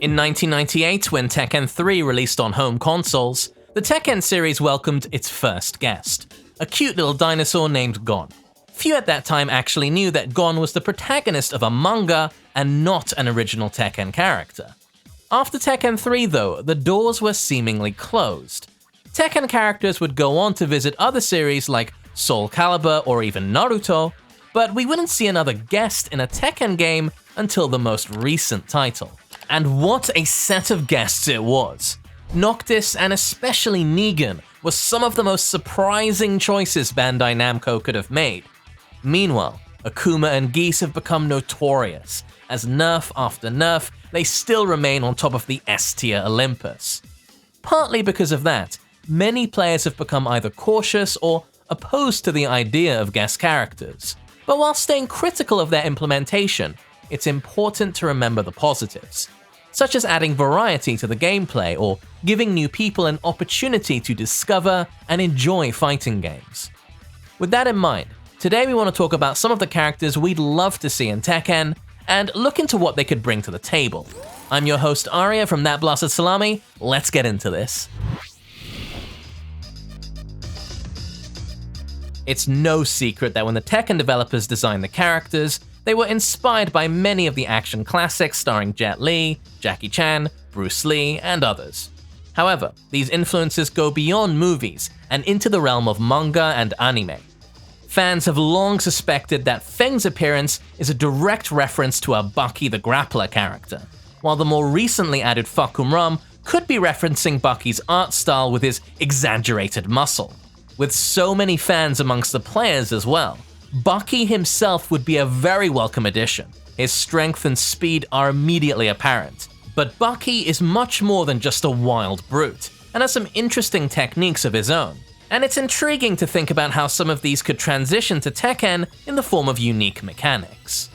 In 1998, when Tekken 3 released on home consoles, the Tekken series welcomed its first guest, a cute little dinosaur named Gon. Few at that time actually knew that Gon was the protagonist of a manga and not an original Tekken character. After Tekken 3 though, the doors were seemingly closed. Tekken characters would go on to visit other series like Soul Calibur or even Naruto, but we wouldn't see another guest in a Tekken game until the most recent title. And what a set of guests it was! Noctis and especially Negan were some of the most surprising choices Bandai Namco could have made. Meanwhile, Akuma and Geese have become notorious, as nerf after nerf, they still remain on top of the S-tier Olympus. Partly because of that, many players have become either cautious or opposed to the idea of guest characters. But while staying critical of their implementation, it's important to remember the positives, such as adding variety to the gameplay or giving new people an opportunity to discover and enjoy fighting games. With that in mind, today we want to talk about some of the characters we'd love to see in Tekken, and look into what they could bring to the table. I'm your host Arya from That Blasted Salami, let's get into this. It's no secret that when the Tekken developers designed the characters, they were inspired by many of the action classics starring Jet Li, Jackie Chan, Bruce Lee, and others. However, these influences go beyond movies and into the realm of manga and anime. Fans have long suspected that Feng's appearance is a direct reference to a Baki the Grappler character, while the more recently added Fakum could be referencing Baki's art style with his exaggerated muscle. With so many fans amongst the players as well, Baki himself would be a very welcome addition. His strength and speed are immediately apparent, but Baki is much more than just a wild brute, and has some interesting techniques of his own. And it's intriguing to think about how some of these could transition to Tekken in the form of unique mechanics.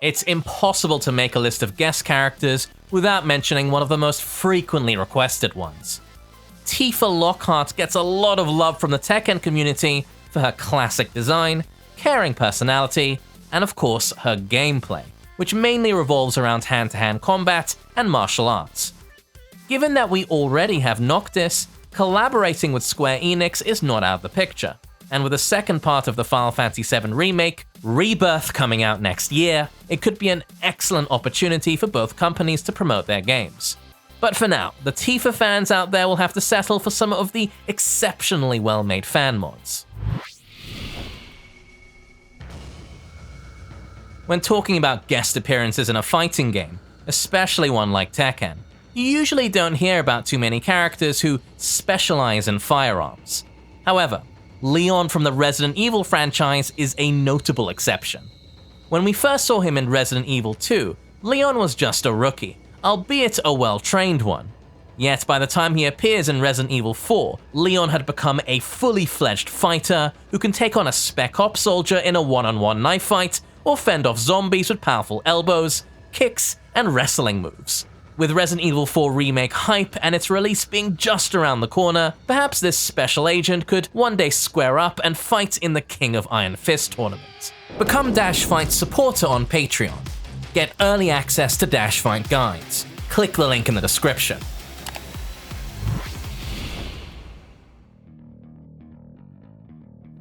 It's impossible to make a list of guest characters without mentioning one of the most frequently requested ones. Tifa Lockhart gets a lot of love from the Tekken community for her classic design, caring personality, and of course her gameplay, which mainly revolves around hand-to-hand combat and martial arts. Given that we already have Noctis, collaborating with Square Enix is not out of the picture, and with the second part of the Final Fantasy VII Remake, Rebirth, coming out next year, it could be an excellent opportunity for both companies to promote their games. But for now, the Tifa fans out there will have to settle for some of the exceptionally well-made fan mods. When talking about guest appearances in a fighting game, especially one like Tekken, you usually don't hear about too many characters who specialize in firearms. However, Leon from the Resident Evil franchise is a notable exception. When we first saw him in Resident Evil 2, Leon was just a rookie, albeit a well-trained one. Yet by the time he appears in Resident Evil 4, Leon had become a fully fledged fighter who can take on a Spec Ops soldier in a one-on-one knife fight, or fend off zombies with powerful elbows, kicks, and wrestling moves. With Resident Evil 4 Remake hype and its release being just around the corner, perhaps this special agent could one day square up and fight in the King of Iron Fist tournament. Become DashFight's supporter on Patreon. Get early access to DashFight guides. Click the link in the description.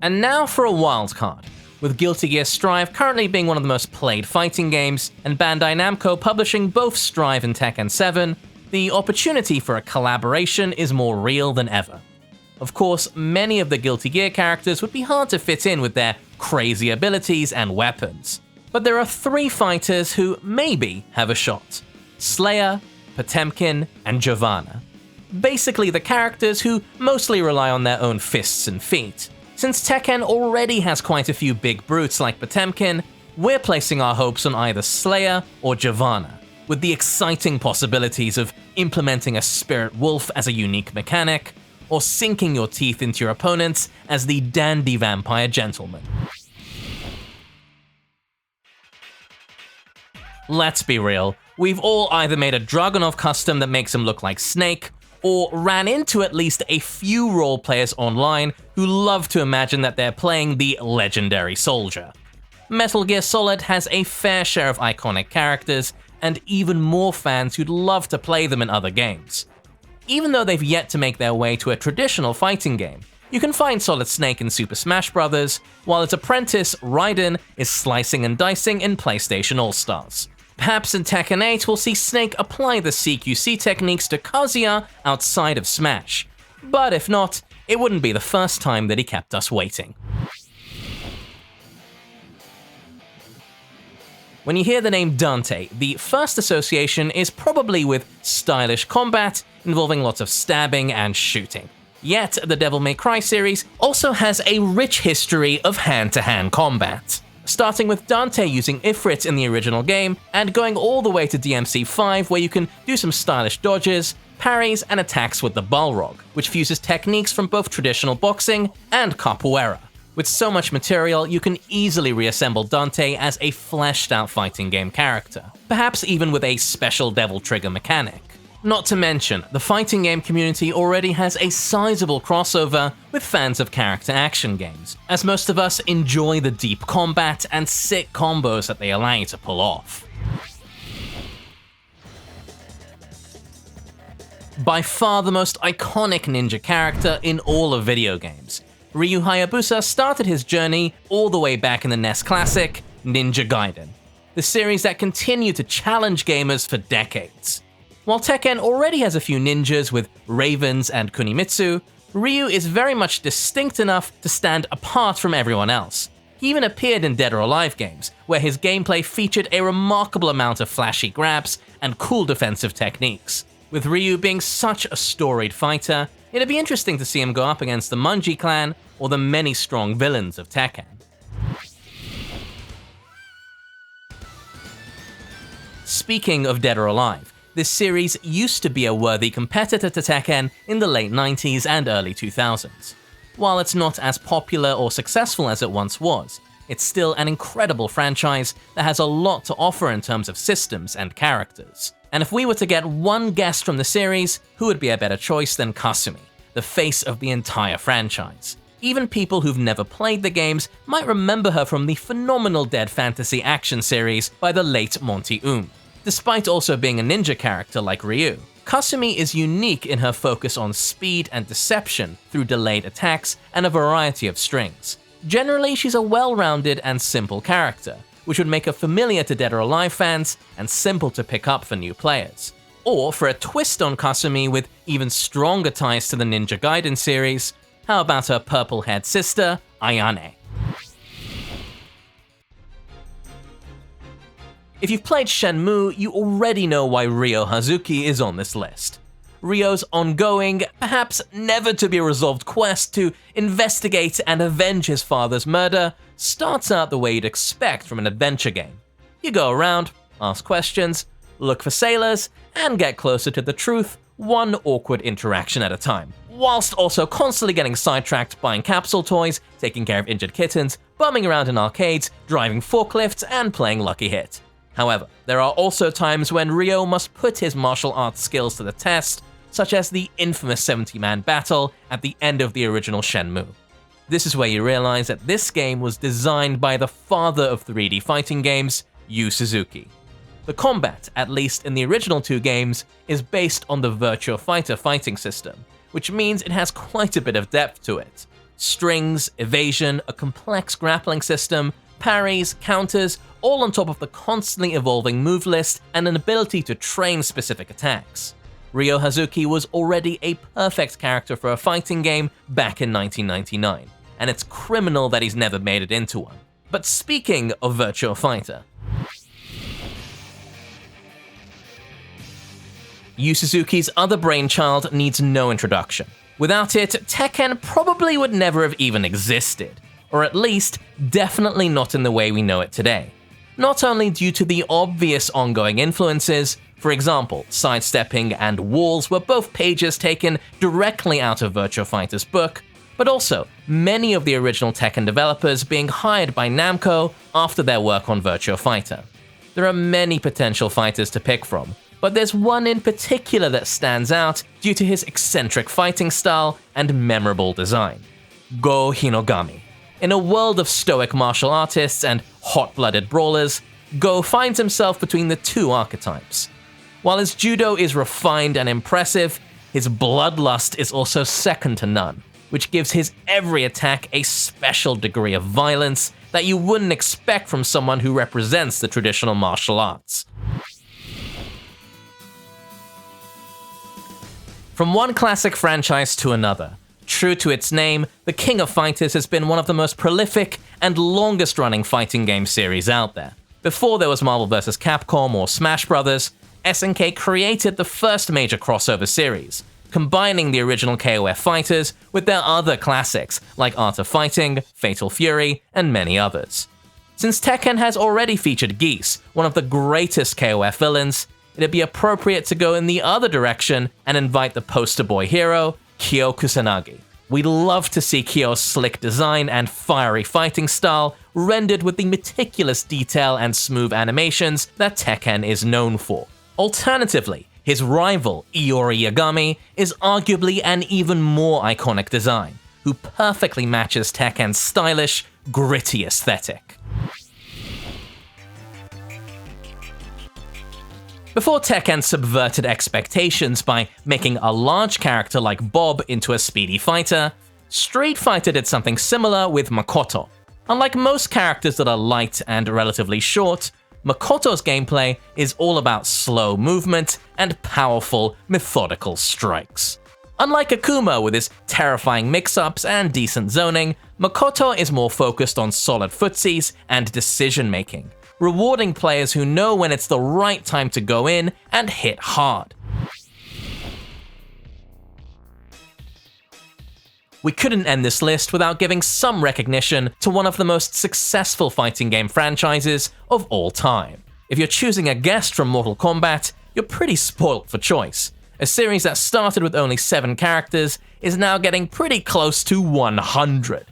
And now for a wildcard. With Guilty Gear Strive currently being one of the most played fighting games, and Bandai Namco publishing both Strive and Tekken 7, the opportunity for a collaboration is more real than ever. Of course, many of the Guilty Gear characters would be hard to fit in with their crazy abilities and weapons. But there are three fighters who maybe have a shot: Slayer, Potemkin, and Giovanna. Basically the characters who mostly rely on their own fists and feet. Since Tekken already has quite a few big brutes like Potemkin, we're placing our hopes on either Slayer or Giovanna, with the exciting possibilities of implementing a Spirit Wolf as a unique mechanic, or sinking your teeth into your opponents as the Dandy Vampire Gentleman. Let's be real, we've all either made a Dragunov custom that makes him look like Snake, or ran into at least a few role players online who love to imagine that they're playing the legendary soldier. Metal Gear Solid has a fair share of iconic characters, and even more fans who'd love to play them in other games. Even though they've yet to make their way to a traditional fighting game, you can find Solid Snake in Super Smash Bros., while its apprentice, Raiden, is slicing and dicing in PlayStation All-Stars. Perhaps in Tekken 8 we'll see Snake apply the CQC techniques to Kazuya outside of Smash. But if not, it wouldn't be the first time that he kept us waiting. When you hear the name Dante, the first association is probably with stylish combat involving lots of stabbing and shooting. Yet, the Devil May Cry series also has a rich history of hand-to-hand combat. Starting with Dante using Ifrit in the original game, and going all the way to DMC5 where you can do some stylish dodges, parries, and attacks with the Balrog, which fuses techniques from both traditional boxing and capoeira. With so much material, you can easily reassemble Dante as a fleshed-out fighting game character, perhaps even with a special Devil Trigger mechanic. Not to mention, the fighting game community already has a sizable crossover with fans of character action games, as most of us enjoy the deep combat and sick combos that they allow you to pull off. By far the most iconic ninja character in all of video games, Ryu Hayabusa started his journey all the way back in the NES classic, Ninja Gaiden, the series that continued to challenge gamers for decades. While Tekken already has a few ninjas with Ravens and Kunimitsu, Ryu is very much distinct enough to stand apart from everyone else. He even appeared in Dead or Alive games, where his gameplay featured a remarkable amount of flashy grabs and cool defensive techniques. With Ryu being such a storied fighter, it'd be interesting to see him go up against the Munji clan or the many strong villains of Tekken. Speaking of Dead or Alive, this series used to be a worthy competitor to Tekken in the late 90s and early 2000s. While it's not as popular or successful as it once was, it's still an incredible franchise that has a lot to offer in terms of systems and characters. And if we were to get one guest from the series, who would be a better choice than Kasumi, the face of the entire franchise? Even people who've never played the games might remember her from the phenomenal Dead Fantasy action series by the late Monty Despite also being a ninja character like Ryu, Kasumi is unique in her focus on speed and deception through delayed attacks and a variety of strings. Generally, she's a well-rounded and simple character, which would make her familiar to Dead or Alive fans and simple to pick up for new players. Or for a twist on Kasumi with even stronger ties to the Ninja Gaiden series, how about her purple-haired sister, Ayane? If you've played Shenmue, you already know why Ryo Hazuki is on this list. Ryo's ongoing, perhaps never-to-be-resolved quest to investigate and avenge his father's murder starts out the way you'd expect from an adventure game. You go around, ask questions, look for sailors, and get closer to the truth one awkward interaction at a time, whilst also constantly getting sidetracked buying capsule toys, taking care of injured kittens, bumming around in arcades, driving forklifts, and playing Lucky Hit. However, there are also times when Ryo must put his martial arts skills to the test, such as the infamous 70-man battle at the end of the original Shenmue. This is where you realize that this game was designed by the father of 3D fighting games, Yu Suzuki. The combat, at least in the original two games, is based on the Virtua Fighter fighting system, which means it has quite a bit of depth to it. Strings, evasion, a complex grappling system, parries, counters, all on top of the constantly evolving move list and an ability to train specific attacks. Ryo Hazuki was already a perfect character for a fighting game back in 1999, and it's criminal that he's never made it into one. But speaking of Virtua Fighter, Yu Suzuki's other brainchild needs no introduction. Without it, Tekken probably would never have even existed, or at least, definitely not in the way we know it today. Not only due to the obvious ongoing influences, for example, sidestepping and walls were both pages taken directly out of Virtua Fighter's book, but also many of the original Tekken developers being hired by Namco after their work on Virtua Fighter. There are many potential fighters to pick from, but there's one in particular that stands out due to his eccentric fighting style and memorable design: Goh Hinogami. In a world of stoic martial artists and hot-blooded brawlers, Goh finds himself between the two archetypes. While his judo is refined and impressive, his bloodlust is also second to none, which gives his every attack a special degree of violence that you wouldn't expect from someone who represents the traditional martial arts. From one classic franchise to another, true to its name, the King of Fighters has been one of the most prolific and longest-running fighting game series out there. Before there was Marvel vs. Capcom or Smash Bros., SNK created the first major crossover series, combining the original KOF fighters with their other classics like Art of Fighting, Fatal Fury, and many others. Since Tekken has already featured Geese, one of the greatest KOF villains, it'd be appropriate to go in the other direction and invite the poster boy hero, Kyo Kusanagi. We'd love to see Kyo's slick design and fiery fighting style rendered with the meticulous detail and smooth animations that Tekken is known for. Alternatively, his rival, Ryo Hayabusa, is arguably an even more iconic design, who perfectly matches Tekken's stylish, gritty aesthetic. Before Tekken subverted expectations by making a large character like Bob into a speedy fighter, Street Fighter did something similar with Makoto. Unlike most characters that are light and relatively short, Makoto's gameplay is all about slow movement and powerful, methodical strikes. Unlike Akuma with his terrifying mix-ups and decent zoning, Makoto is more focused on solid footsies and decision-making, rewarding players who know when it's the right time to go in and hit hard. We couldn't end this list without giving some recognition to one of the most successful fighting game franchises of all time. If you're choosing a guest from Mortal Kombat, you're pretty spoilt for choice. A series that started with only 7 characters is now getting pretty close to 100.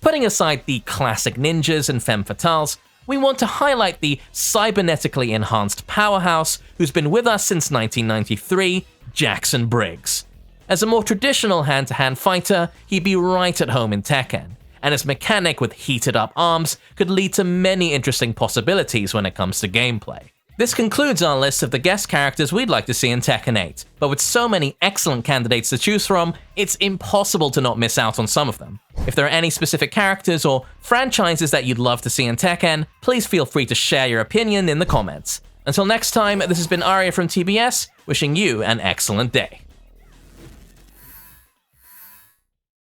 Putting aside the classic ninjas and femme fatales, we want to highlight the cybernetically enhanced powerhouse who's been with us since 1993, Jax Briggs. As a more traditional hand-to-hand fighter, he'd be right at home in Tekken, and his mechanic with heated-up arms could lead to many interesting possibilities when it comes to gameplay. This concludes our list of the guest characters we'd like to see in Tekken 8, but with so many excellent candidates to choose from, it's impossible to not miss out on some of them. If there are any specific characters or franchises that you'd love to see in Tekken, please feel free to share your opinion in the comments. Until next time, this has been Arya from TBS, wishing you an excellent day.